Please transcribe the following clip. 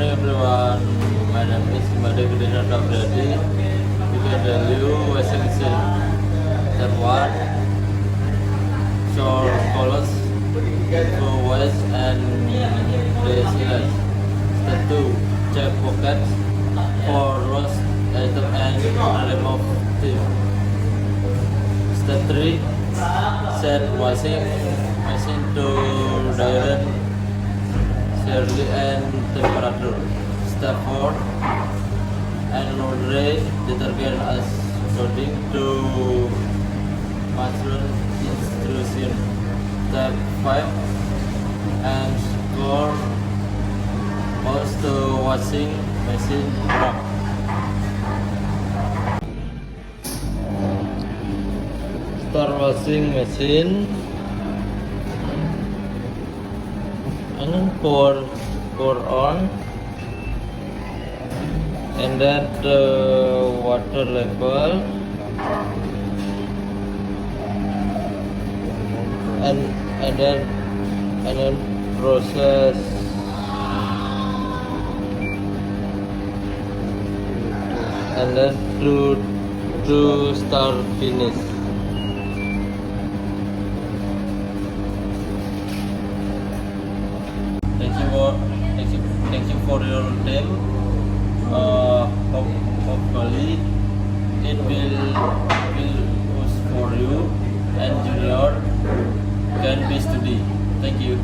morning everyone, my name is Made Gudina Tabradi. We can tell you washing machine. Step 1, shore colors to wash and designate. Step 2, check pockets for lost item and remove tip. Step 3, set washing machine to direct Shirley and temperature. Step 4, and laundry detergent as according to master instruction. Step 5, and score most washing machine drum. Start washing machine and then pour on, and then the water level, and then process and then to start finish. Thank you for your time. Hopefully it will use for you and junior can be study. Thank you.